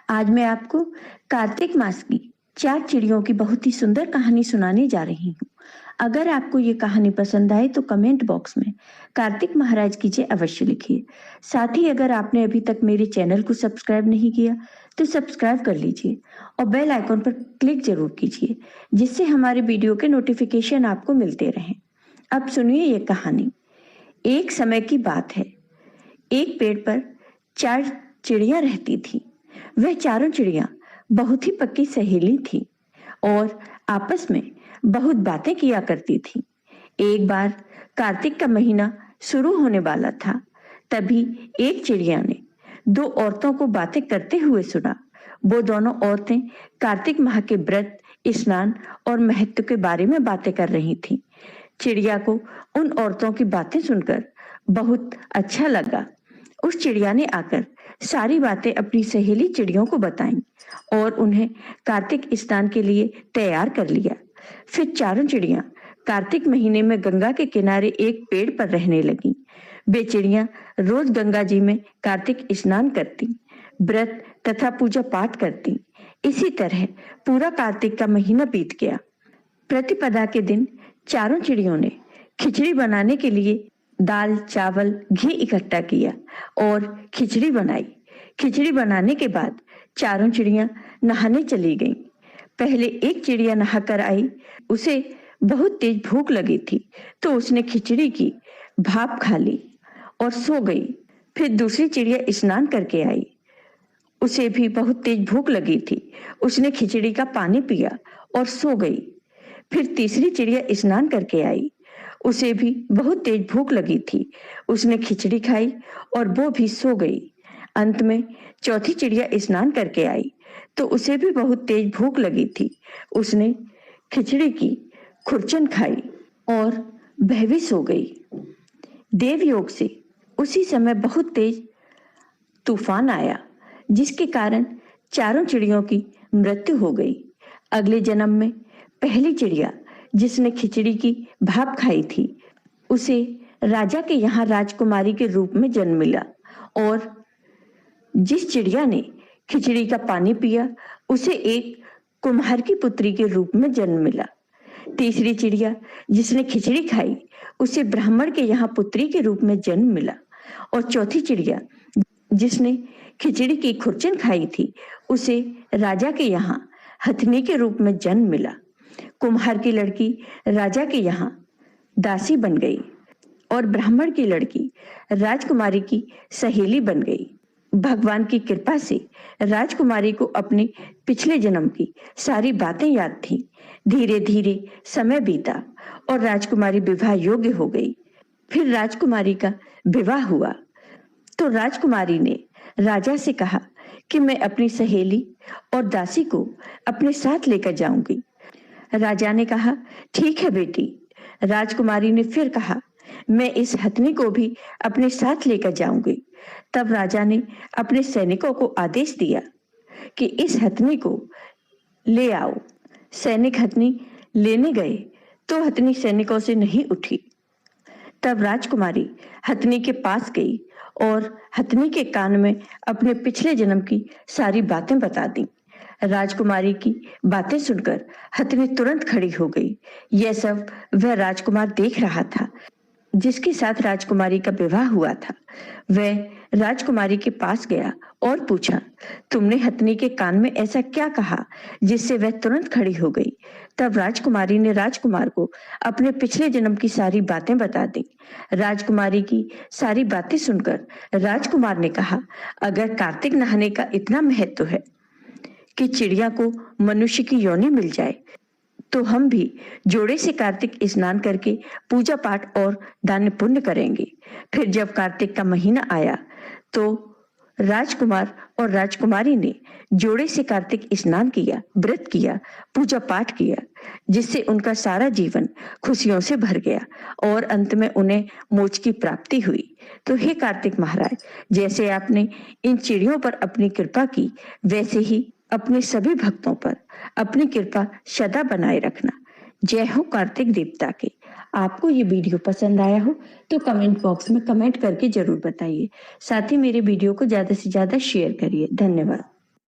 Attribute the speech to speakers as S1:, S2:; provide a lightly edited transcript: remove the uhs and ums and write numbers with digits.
S1: आज मैं आपको कार्तिक मास की 4 चिड़ियों की बहुत ही सुंदर कहानी सुनाने जा रही हूँ। अगर आपको ये कहानी पसंद आए तो कमेंट बॉक्स में कार्तिक महाराज की जय अवश्य लिखिए। साथ ही अगर आपने अभी तक मेरे चैनल को सब्सक्राइब नहीं किया तो सब्सक्राइब कर लीजिए और बेल आइकॉन पर क्लिक जरूर कीजिए, जिससे हमारे वीडियो के नोटिफिकेशन आपको मिलते रहें। अब सुनिए ये कहानी। एक समय की बात है। एक पेड़ पर 4 चिड़ियां रहती थी। वह चारों चिड़ियां बहुत ही पक्की सहेली थी और आपस में बहुत बातें किया करती थी। एक बार कार्तिक का महीना शुरू होने वाला था। तभी एक चिड़िया ने 2 औरतों को बातें करते हुए सुना। वो दोनों औरतें कार्तिक माह के व्रत, स्नान और महत्व के बारे में बातें कर रही थीं। चिड़िया को उन औरतों की बातें सुनकर बहुत अच्छा लगा। उस चिड़िया ने आकर सारी बातें अपनी सहेली चिड़ियों को बताईं और उन्हें कार्तिक स्नान के लिए तैयार कर लिया। फिर चारों चिड़ियां कार्तिक महीने में गंगा के किनारे एक पेड़ पर रहने लगीं। वे चिड़ियां रोज गंगा जी में कार्तिक स्नान करती, व्रत तथा पूजा पाठ करती। इसी तरह पूरा कार्तिक का महीना बीत गया। प्रतिपदा के दिन चारों चिड़ियों ने खिचड़ी बनाने के लिए दाल, चावल, घी इकट्ठा किया और खिचड़ी बनाई। खिचड़ी बनाने के बाद चारों चिड़ियां नहाने चली गईं। पहले एक चिड़िया नहाकर आई। उसे बहुत तेज भूख लगी थी, तो उसने खिचड़ी की भाप खा ली और सो गई। फिर दूसरी चिड़िया स्नान करके आई। उसे भी बहुत तेज भूख लगी थी। उसने खिचड़ी का पानी पिया और सो गई। फिर तीसरी चिड़िया स्नान करके आई। उसे भी बहुत तेज भूख लगी थी। उसने खिचड़ी खाई और वो भी सो गई। अंत में चौथी चिड़िया स्नान करके आई, तो उसे भी बहुत तेज भूख लगी थी। उसने खिचड़ी की खुरचन खाई और वह भी सो गई। देवयोग से उसी समय बहुत तेज तूफान आया, जिसके कारण चारों चिड़ियों की मृत्यु हो गई। अगले जन्म में पहली चिड़िया, जिसने खिचड़ी की भाप खाई थी, उसे राजा के यहाँ राजकुमारी के रूप में जन्म मिला और जिस चिड़िया ने खिचड़ी का पानी पिया, उसे एक कुम्हार की पुत्री के रूप में जन्म मिला। तीसरी चिड़िया, जिसने खिचड़ी खाई, उसे ब्राह्मण के यहाँ पुत्री के रूप में जन्म मिला। और चौथी चिड़िया, जिसने खिचड़ी की खुरचन खाई थी, उसे राजा के यहाँ हथनी के रूप में जन्म मिला। कुम्हार की लड़की राजा के यहाँ दासी बन गई और ब्राह्मण की लड़की राजकुमारी की सहेली बन गई। भगवान की कृपा से राजकुमारी को अपने पिछले जन्म की सारी बातें याद थीं। धीरे धीरे समय बीता और राजकुमारी विवाह योग्य हो गई। फिर राजकुमारी का विवाह हुआ तो राजकुमारी ने राजा से कहा कि मैं अपनी सहेली और दासी को अपने साथ लेकर जाऊंगी। राजा ने कहा, ठीक है बेटी। राजकुमारी ने फिर कहा, मैं इस हथनी को भी अपने साथ लेकर जाऊंगी। तब राजा ने अपने सैनिकों को आदेश दिया कि इस हथनी को ले आओ। सैनिक हथनी लेने गए तो हथनी सैनिकों से नहीं उठी। तब राजकुमारी हथनी के पास गई और हथनी के कान में अपने पिछले जन्म की सारी बातें बता दी। राजकुमारी की बातें सुनकर हथनी तुरंत खड़ी हो गई। यह सब वह राजकुमार देख रहा था जिसके साथ राजकुमारी का विवाह हुआ था। वह राजकुमारी के पास गया और पूछा, तुमने हथनी के कान में ऐसा क्या कहा जिससे वह तुरंत खड़ी हो गई? तब राजकुमारी ने राजकुमार को अपने पिछले जन्म की सारी बातें बता दी। राजकुमारी की सारी बातें सुनकर राजकुमार ने कहा, अगर कार्तिक नहाने का इतना महत्व है कि चिड़िया को मनुष्य की योनि मिल जाए, तो हम भी जोड़े से कार्तिक स्नान करके पूजा पाठ और दान पुण्य करेंगे। फिर जब कार्तिक का महीना आया तो राजकुमार और राजकुमारी ने जोड़े से कार्तिक स्नान किया, व्रत किया, पूजा पाठ किया, जिससे उनका सारा जीवन खुशियों से भर गया और अंत में उन्हें मोक्ष की प्राप्ति हुई। तो हे कार्तिक महाराज, जैसे आपने इन चिड़ियों पर अपनी कृपा की, वैसे ही अपने सभी भक्तों पर अपनी कृपा सदा बनाए रखना। जय हो कार्तिक देवता के। आपको ये वीडियो पसंद आया हो तो कमेंट बॉक्स में कमेंट करके जरूर बताइए। साथ ही मेरे वीडियो को ज्यादा से ज्यादा शेयर करिए। धन्यवाद।